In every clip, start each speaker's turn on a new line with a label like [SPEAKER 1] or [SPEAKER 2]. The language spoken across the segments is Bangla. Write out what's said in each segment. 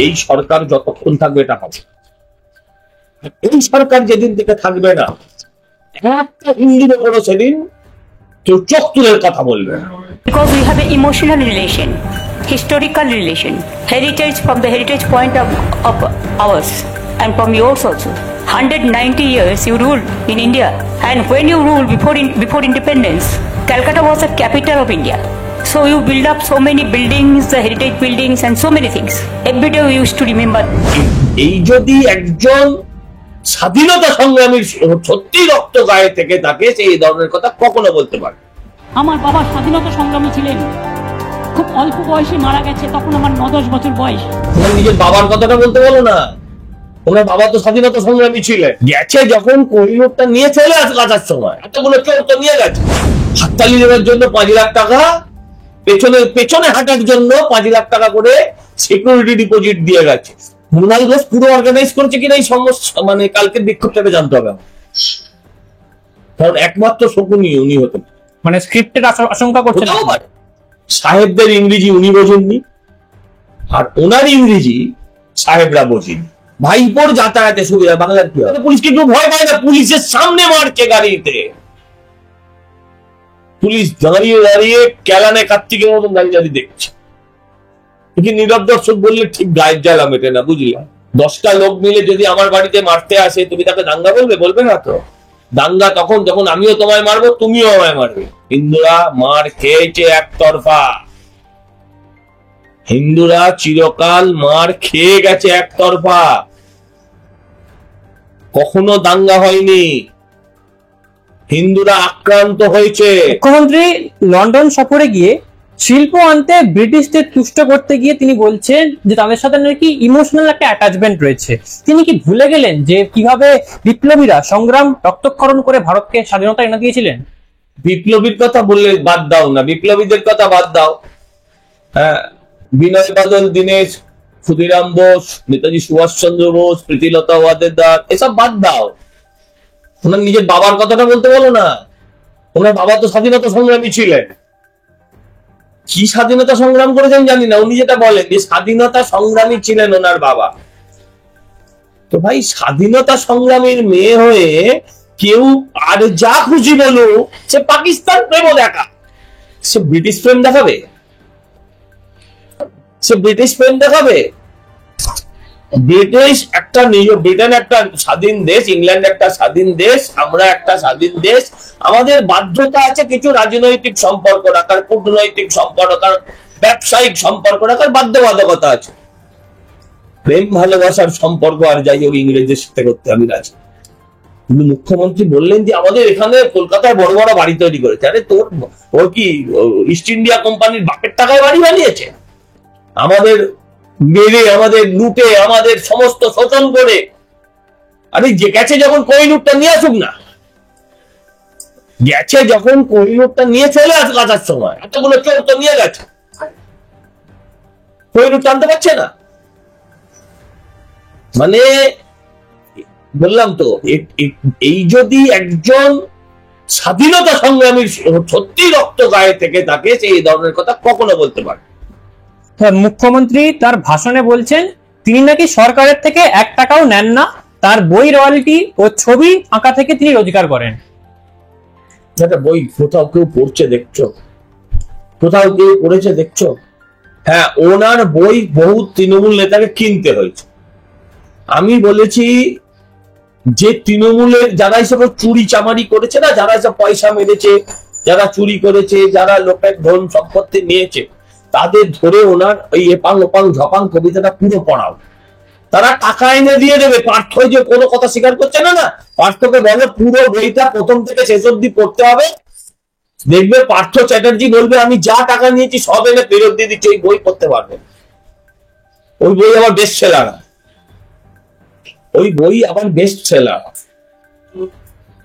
[SPEAKER 1] এই সরকার যতক্ষণ থাকবে এটা হবে। এই সরকার যেদিন থেকে থাকবে না, একটা হিন্দুর কোনো সেদিন কেউ চোখ তুলের কথা বলবে না।
[SPEAKER 2] Because we have an emotional relation, historical relation, heritage from the heritage point of ours and from yours also. 190 years you ruled in India, and when you ruled before independence, Calcutta was the capital of India. So you build up so many buildings, the heritage buildings and so many things. Every day we used to remember.
[SPEAKER 1] এই যদি একজন স্বাধীনতা সংগ্রামীর সত্যি রক্ত গায়ে থেকে থাকে, সেই ধরনের কথা কখনো বলতে পারে।
[SPEAKER 3] আমার বাবা স্বাধীনতা সংগ্রামী ছিলেন, খুব অল্প বয়সে মারা গেছে, তখন আমার 9-10 বছর বয়স।
[SPEAKER 1] তোমার নিজের বাবার কথাটা বলতে বলো না, তোমার বাবা তো স্বাধীনতা সংগ্রামী ছিলেন। গেছে যখন কোহিনুরটা নিয়ে চলে আসার সময় এতগুলো চোর তো নিয়ে গেছে। হাততালি দেওয়ার জন্য 5 লাখ টাকা, পেছনে হাঁটার জন্য 5 লাখ টাকা করে সিকিউরিটি ডিপোজিট দিয়ে গেছে। মৃণাল ঘোষ পুরো অর্গানাইজ করেছে কিনা এই সমস্যা, মানে কালকে বিক্ষোভটাকে জানতে হবে, কারণ একমাত্র শকুনি উনি হতেন।
[SPEAKER 4] মানে স্ক্রিপ্টের আশঙ্কা করছেন।
[SPEAKER 1] সাহেবদের ইংরেজি উনি বোঝেননি, আর ওনার ইংরেজি সাহেবরা বোঝেনি। ভাইপোর যাতায়াতে সুবিধা, বাংলার কি হবে? পুলিশকে কেউ ভয় পায় না, পুলিশের সামনে মারছে গাড়িতে, পুলিশ দাঁড়িয়ে দাঁড়িয়ে ক্যালানে কার্তিকের মতন দাঁড়িয়ে দাঁড়িয়ে দেখছে। নীরব দর্শক বললে ঠিক গায়ের জ্বালা মেটে না, বুঝলাম। 10টা লোক মিলে যদি আমার বাড়িতে মারতে আসে, তুমি তাকে দাঙ্গা বলবে না তো। দাঙ্গা তখন যখন আমিও তোমায় মারবো, তুমিও আমায় মারবে। হিন্দুরা মার খেয়েছে একতরফা, হিন্দুরা চিরকাল মার খেয়ে গেছে একতরফা, কখনো দাঙ্গা হয়নি। হিন্দুরা আক্রান্ত হয়েছে।
[SPEAKER 4] মুখ্যমন্ত্রী লন্ডন সফরে গিয়ে শিল্প আনতে ব্রিটিশদের তুষ্ট করতে গিয়ে তিনি বলছেন যে তাদের সাথে নাকি ইমোশনাল একটা অ্যাটাচমেন্ট রয়েছে। তিনি কি ভুলে গেলেন যে কিভাবে বিপ্লবীরা সংগ্রাম রক্তক্ষরণ করে ভারতকে স্বাধীনতা এনে দিয়েছিলেন?
[SPEAKER 1] বিপ্লবীর কথা বললে বাদ দাও না, বিপ্লবীদের কথা বাদ দাও। হ্যাঁ, বিনয় বাদল দীনেশ, ক্ষুদিরাম বোস, নেতাজি সুভাষচন্দ্র বোস, প্রীতিলতা ওয়াদ্দেদার, এসব বাদ দাও। ওনার নিজের বাবার কথাটা বলতে বলো না। ওনার বাবা তো স্বাধীনতা সংগ্রামী ছিলেন। কি স্বাধীনতা সংগ্রাম করেছেন জানি না, উনি যেটা বলেন যে স্বাধীনতা সংগ্রামী ছিলেন ওনার বাবা। তো ভাই, স্বাধীনতা সংগ্রামীর মেয়ে হয়ে কেউ আর যা খুশি বলুক, সে পাকিস্তান প্রেমও দেখা, সে ব্রিটিশ প্রেম দেখাবে, সে ব্রিটিশ প্রেম দেখাবে। ব্রিটেন একটা স্বাধীন দেশ, ইংল্যান্ড একটা স্বাধীন দেশ, আমরা একটা স্বাধীন দেশ। আমাদের বাধ্যতা আছে কিছু রাজনৈতিক সম্পর্ক রাখার, কূটনৈতিক সম্পর্ক রাখার, ব্যবসায়িক সম্পর্ক রাখার বাধ্যবাধকতা আছে। প্রেম ভালোবাসার সম্পর্ক আর যাই হোক ইংরেজদের সাথে করতে আমি রাজি। কিন্তু মুখ্যমন্ত্রী বললেন যে আমাদের এখানে কলকাতায় বড় বড় বাড়ি তৈরি করেছে। আরে ওর কি ইস্ট ইন্ডিয়া কোম্পানির বাপের টাকায় বাড়ি বানিয়েছে? আমাদের মেরে, আমাদের লুটে, আমাদের সমস্ত শোষণ করে। আরে যে গেছে যখন কোহিনুরটা নিয়ে আসুক না, গেছে যখন কোহিনুরটা নিয়ে চলে আসার সময় এতগুলো চোর তো নিয়ে গেছে, কোহিনুর টানতে পারছে না। মানে বললাম তো, এই যদি একজন স্বাধীনতা সংগ্রামীর সত্যি রক্ত গায়ে থেকে থাকে, সেই ধরনের কথা কখনো বলতে পারে।
[SPEAKER 4] মুখ্যমন্ত্রী তার ভাষণে বলছেন তিনি নাকি সরকারের থেকে 1 টাকাও নেন না, তার বই রয়্যালটি ও ছবি আঁকা থেকে তিনি রোজগার করেন।
[SPEAKER 1] বই কোথাও কেউ পড়ছে দেখছো? কোথাও কেউ পড়েছে দেখছো? হ্যাঁ, ওনার বই বহু তৃণমূল নেতাকে কিনতে হয়েছে। আমি বলেছি যে তৃণমূলের যারা এসব চুরি চামারি করেছে না, যারা এসব পয়সা মেরেছে, যারা চুরি করেছে, যারা লোকের ধন সম্পত্তি নিয়েছে, তাদের ধরে ওনার ওই এপাং ওপাং ঝপাং কবিতাটা পুরো পড়াও। তারা টাকা এনে দিয়ে দেবে। পার্থ যে কোনো কথা স্বীকার করছে না, পার্থকে বলে পুরো বইটা প্রথম থেকে শেষ অব্দি পড়তে হবে। দেখবে পার্থ চ্যাটার্জি বলবে আমি যা টাকা নিয়েছি সব এনে ফেরত দিয়ে দিচ্ছি, ওই বই পড়তে পারবে। ওই বই আবার বেস্ট সেলার, ওই বই আবার বেস্ট সেলার।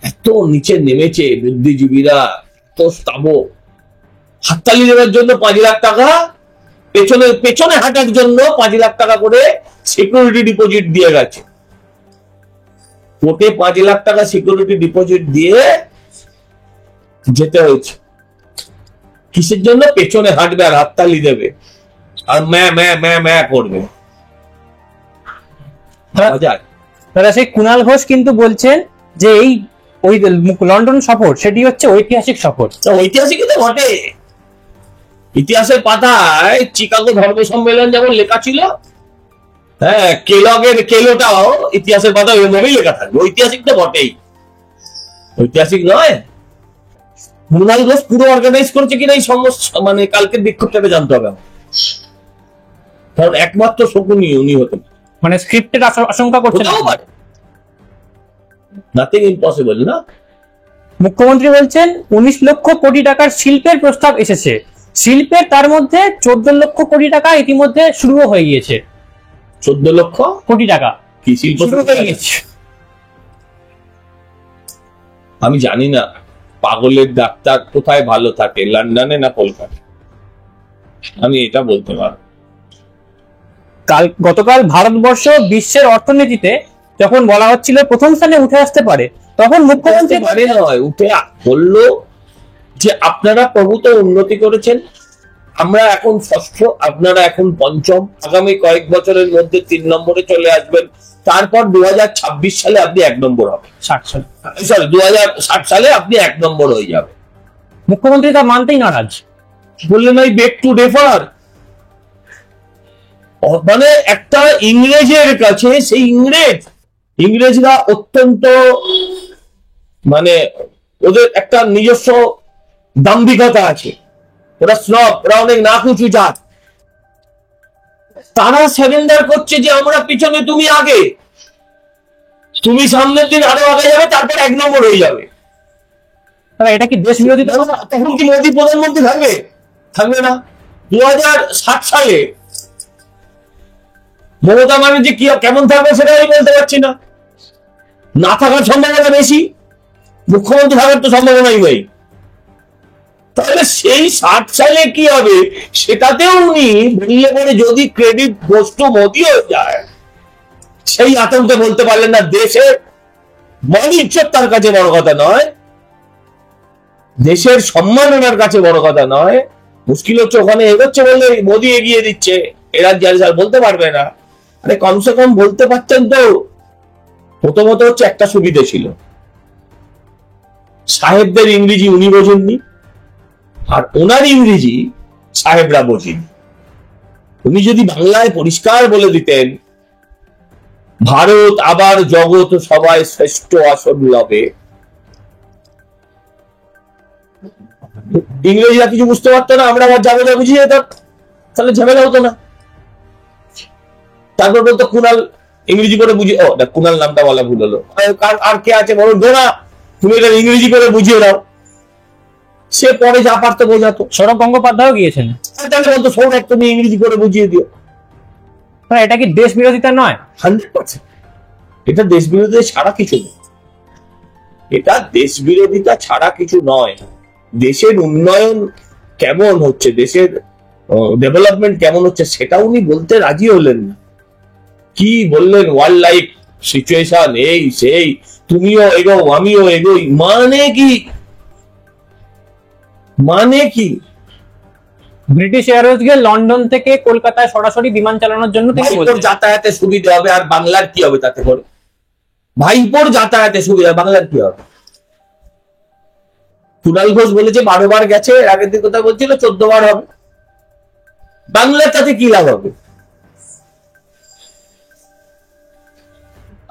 [SPEAKER 1] এত নিচে নেমেছে বুদ্ধিজীবীরা, এত স্থাবক। হাততালি দেওয়ার জন্য 5 লাখ টাকা, পেছনে হাঁটার জন্য 5 লাখ টাকা করে সিকিউরিটি ডিপোজিট দিয়ে গেছে। কোর্টে 5 লাখ টাকা সিকিউরিটি ডিপোজিট দিয়ে যেতে হয়েছে। কিসের জন্য? পেছনে হাঁটবে আর হাততালি দেবে আর ম্যা ম্যা ম্যা ম্যা করবে। ভাবা যায়?
[SPEAKER 4] দাদা সেই কুণাল ঘোষ কিন্তু বলছেন যে এই ওই লন্ডন সফর সেটি হচ্ছে ঐতিহাসিক সফর।
[SPEAKER 1] ঐতিহাসিকই তো বটে। ইতিহাসের পাতায় চিকাগো ধর্ম সম্মেলন যেমন লেখা ছিল, হ্যাঁ, কেলগের কেলোটাও ইতিহাসের পাতায় ওইভাবেই লেখা থাকবে। ঐতিহাসিক তো বটেই, ঐতিহাসিক নয়? কুণাল ঘোষ পুরো অর্গানাইজ করেছে কিনা এই সমস্যা, মানে কালকের বিক্ষোভটাকে জানতে হবে আমার। কারণ একমাত্র শকুনি উনি হতেন।
[SPEAKER 4] মানে স্ক্রিপ্টের আশঙ্কা করছেন?
[SPEAKER 1] নাথিং ইম্পসিবল না।
[SPEAKER 4] মুখ্যমন্ত্রী বলছেন 19 লক্ষ কোটি টাকার শিল্পের প্রস্তাব এসেছে। শিল্পের তার মধ্যে 14 লক্ষ কোটি টাকা ইতিমধ্যে শুরু হয়ে গিয়েছে।
[SPEAKER 1] 14 লক্ষ
[SPEAKER 4] কোটি টাকা
[SPEAKER 1] কি শিল্প
[SPEAKER 4] শুরু হয়ে গেছে।
[SPEAKER 1] আমি জানি না পাগলের ডাক্তার কোথায় ভালো থাকে, লন্ডনে না কলকাতায়, আমি এটা বলতে পারবো।
[SPEAKER 4] গতকাল ভারতবর্ষ বিশ্বের অর্থনীতিতে যখন বলা হচ্ছিল প্রথম স্থানে উঠে আসতে পারে, তখন মুখ্যমন্ত্রী
[SPEAKER 1] পারে নয়, উঠে বললো যে আপনারা প্রভূত উন্নতি করেছেন, আমরা এখন ষষ্ঠ, আপনারা এখন পঞ্চম, আগামী কয়েক বছরের মধ্যে 3 নম্বরে চলে আসবেন, তারপর 2026 সালে আপনি 1 নম্বর হবে, 2060 সালে আপনি 1 নম্বর হয়ে যাবে।
[SPEAKER 4] মুখ্যমন্ত্রী তা মানতেই নারাজ,
[SPEAKER 1] বললেন ওই বেক টু ডেফার। মানে একটা ইংরেজের কাছে, সেই ইংরেজরা অত্যন্ত, মানে ওদের একটা নিজস্ব দাম্ভিকতা আছে, ওরা স্নব, ওরা অনেক নাকুচু জাত। তারা সারেন্ডার করছে যে আমরা পিছনে, তুমি আগে, তুমি সামনের দিন আরো আগে যাবে, তারপর 1 নম্বর হয়ে যাবে।
[SPEAKER 4] এটা কি দেশ বিরোধী?
[SPEAKER 1] তখন কি মোদী প্রধানমন্ত্রী থাকবে না? 2060 সালে মমতা ব্যানার্জি কি কেমন থাকবে সেটা আমি বলতে পারছি না, না থাকার সম্ভাবনা বেশি, মুখ্যমন্ত্রী থাকার তো সম্ভাবনাই নেই। তাহলে সেই 60 সালে কি হবে সেটাতেও উনি বললে পরে যদি ক্রেডিট গোস টু মোদি হয়ে যায়, সেই আতঙ্কে বলতে পারলেন না দেশের মান-ইজ্জত তার কাছে বড় কথা নয়, দেশের সম্মান ওনার কাছে বড় কথা নয়। মুশকিল হচ্ছে ওখানে এগোচ্ছে বললে মোদি এগিয়ে দিচ্ছে, এরা যার বলতে পারবে না। আরে কমসে কম বলতে পারতেন তো। প্রথমত হচ্ছে একটা সুবিধা ছিল, সাহেবদের ইংরেজি উনি বোঝেননি, আর ওনার ইংরেজি সাহেবরা বোঝেনি। উনি যদি বাংলায় পরিষ্কার বলে দিতেন ভারত আবার জগৎ সবাই শ্রেষ্ঠ আসন লবে, ইংরেজিরা কিছু বুঝতে পারতো না, আমরা আবার ঝামেলা বুঝিয়ে যেতাম, তাহলে ঝামেলা হতো না। তারপর বলতো কুণাল ইংরেজি করে বুঝিয়ে, ও কুণাল নামটা বলা ভুল হলো, আর কে আছে বলো না, তুমি এটা ইংরেজি করে বুঝিয়ে দাও। সে পরে যা পারতো বোঝাতো।
[SPEAKER 4] সৌরভ গঙ্গোপাধ্যায়ও গিয়েছেন,
[SPEAKER 1] তাহলে বলতো সৌরভ তুমি ইংরেজি করে বুঝিয়ে দিও।
[SPEAKER 4] এটা কি দেশ বিরোধিতা নয়?
[SPEAKER 1] 100%। এটা দেশ বিরোধিতা ছাড়া কিছু নয়, এটা দেশ বিরোধিতা ছাড়া কিছু নয়। দেশের উন্নয়ন কেমন হচ্ছে, দেশের ডেভেলপমেন্ট কেমন হচ্ছে সেটা উনি বলতে রাজি হলেন না। কি বললেন, ওয়ার্ল্ড লাইফ সিচুয়েশন এই সেই, তুমিও এগো আমিও এগোই, মানে কি?
[SPEAKER 4] ব্রিটিশ এয়ারওয়েজকে লন্ডন থেকে কলকাতায় সরাসরি বিমান চালানোর জন্য
[SPEAKER 1] ভাইপোর যাতায়াতে সুবিধা হবে, আর বাংলার কি হবে তাতে করে? ভাইপোর যাতায়াতে সুবিধা, বাংলার কি হবে? কুণাল ঘোষ বলেছে 12 বার গেছে, এর আগের দিন কথা বলছিল 14 বার হবে, বাংলার তাতে কি লাভ হবে?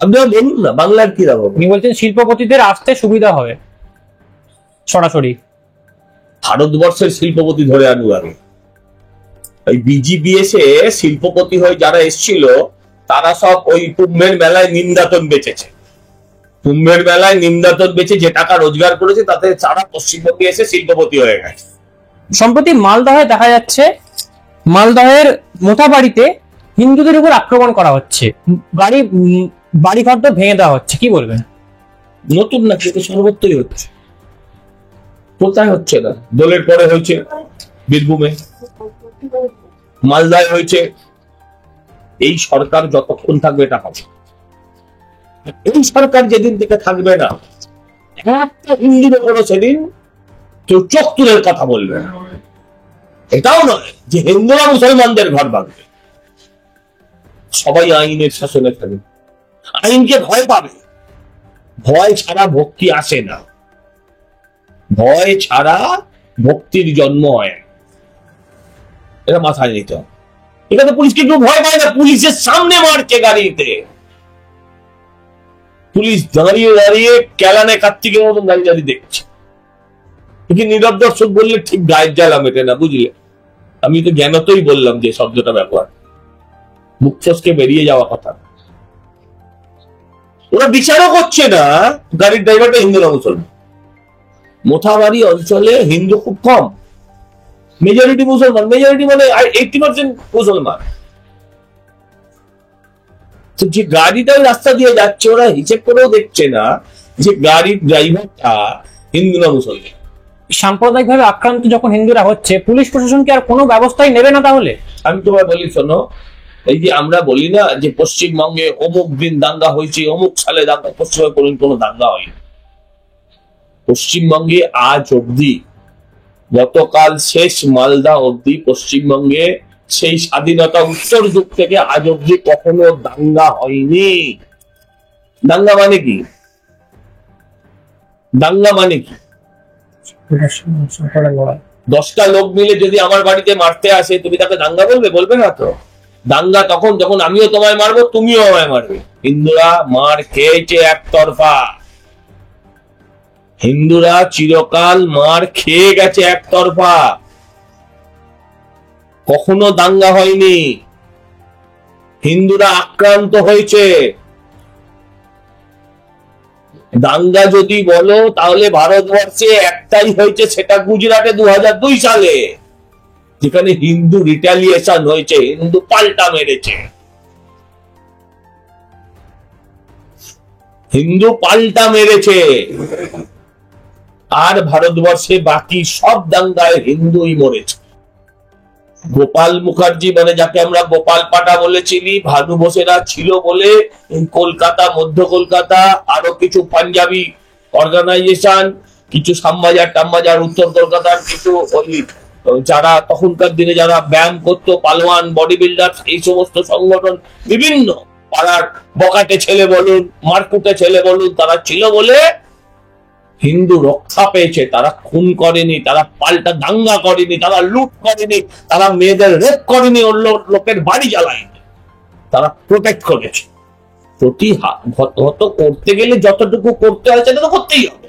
[SPEAKER 1] আপনারা বলুন না, বাংলার কি লাভ হবে?
[SPEAKER 4] উনি বলছেন শিল্পপতিদের আসতে সুবিধা হবে সরাসরি।
[SPEAKER 1] ভারতবর্ষের শিল্পপতি ধরে আনু আগে, ওই বিজিবিএসে শিল্পপতি হয়ে যারা এসেছিল তারা সব ওই কুম্ভের মেলায় নিন্দাতন বেচেছে, কুম্ভের মেলায় নিন্দাতন বেচে যে টাকা রোজগার করেছে তাতে সারা পশ্চিমবঙ্গে এসে শিল্পপতি হয়ে গেছে।
[SPEAKER 4] সম্প্রতি মালদহে দেখা যাচ্ছে, মালদহের মোথাবাড়িতে হিন্দুদের উপর আক্রমণ করা হচ্ছে, বাড়িঘর ভেঙে দেওয়া হচ্ছে, কি বলবেন?
[SPEAKER 1] নতুন না, কিন্তু সর্বত্রই হচ্ছে। কোথায় হচ্ছে না? দোলের পরে হয়েছে বীরভূমে, মালদায় হয়েছে। এই সরকার যতক্ষণ থাকবে এটা হবে। এই সরকার যেদিন থেকে থাকবে না, একটা হিন্দুর উপর সেদিন কেউ চোখ তুলে কথা বলবে না। এটাও নয় যে হিন্দুরা মুসলমানদের ঘর ভাঙবে, সবাই আইনের শাসনে থাকবে। আইনকে ভয় পাবে। ভয় ছাড়া ভক্তি আসে না, ভয় ছাড়া ভক্তির জন্ম হয় না। এটা মাথায় নিতে হবে। এখানে পুলিশকে কেউ ভয় পায় না, পুলিশের সামনে মারছে গাড়িতে, পুলিশ দাঁড়িয়ে দাঁড়িয়ে ক্যালানে কার্তিকের মতন গাড়ি দাঁড়িয়ে দেখছে। কি নীরব দর্শক বললে ঠিক গায়ের জ্বালা মেটে না, বুঝলে? আমি তো জ্ঞানতই বললাম যে শব্দটা ব্যবহার, মুখ ফসকে বেরিয়ে যাওয়া কথা। ওরা বিচারও করছে না গাড়ির ড্রাইভারটা হিন্দু না মুসলমান। মোথাবাড়ি অঞ্চলে হিন্দু খুব কম, মেজরিটি মুসলমান, মেজরিটি মানে 80% মুসলমান। তো যে গাড়িটা রাস্তা দিয়ে যাচ্ছে ওরা হিসেব করেও দেখছে না যে গাড়ির ড্রাইভারটা হিন্দু না মুসলমান।
[SPEAKER 4] সাম্প্রদায়িকভাবে আক্রান্ত যখন হিন্দুরা হচ্ছে, পুলিশ প্রশাসন কি আর কোনো ব্যবস্থাই নেবে না তাহলে?
[SPEAKER 1] আমি তোমায় বলি, শোনো, এই যে আমরা বলি না যে পশ্চিমবঙ্গে অমুক দিন দাঙ্গা হয়েছে, অমুক সালে দাঙ্গা, পশ্চিমবঙ্গে কোনো দাঙ্গা হয়নি। পশ্চিমবঙ্গে আজ অব্দি, গতকাল শেষ মালদা অব্দি, পশ্চিমবঙ্গে সেই স্বাধীনতা উত্তর যুগ থেকে আজ অব্দি কখনো দাঙ্গা হয়নি। দাঙ্গা মানে কি? দাঙ্গা মানে কি? 10টা লোক মিলে যদি আমার বাড়িতে মারতে আসে, তুমি তাকে দাঙ্গা বলবে? বলবে না তো। দাঙ্গা তখন যখন আমিও তোমায় মারবো, তুমিও আমায় মারবে। হিন্দুরা মার খেয়েছে একতরফা, হিন্দুরা চিরকাল মার খেয়ে গেছে একতরফা, কখনো দাঙ্গা হয়নি। হিন্দুরা আক্রান্ত হয়েছে। দাঙ্গা যদি বলো তাহলে ভারতবর্ষে একটাই হয়েছে, সেটা গুজরাটে 2002 সালে, যেখানে হিন্দু রিটালিয়েশন হয়েছে, হিন্দু পাল্টা মেরেছে, হিন্দু পাল্টা মেরেছে। আর ভারতবর্ষে বাকি সব দাঙ্গায় হিন্দুই মরেছে। গোপাল মুখার্জি, মানে যাকে আমরা গোপাল পাটা বলেছিলি, ভানু বোসেরা ছিল বলে কলকাতা, মধ্য কলকাতা, আরো কিছু পাঞ্জাবি অর্গানাইজেশন, কিছু শ্যামবাজার টামবাজার, উত্তর কলকাতার কিছু ওই যারা তখনকার দিনে যারা ব্যায়াম করতো, পালোয়ান, বডি বিল্ডার, এই সমস্ত সংগঠন, বিভিন্ন পাড়ার বকাটে ছেলে বলুন, মারকুটে ছেলে বলুন, তারা ছিল বলে হিন্দু রক্ষা পেয়েছে। তারা খুন করেনি, তারা পাল্টা দাঙ্গা করেনি, তারা লুট করেনি, তারা মেয়েদের রেপ করেনি, অন্য লোকের বাড়ি জ্বালায়নি, তারা প্রোটেক্ট করেছে। প্রতিহত করতে গেলে যতটুকু করতে হয় সেটা তো করতেই হবে।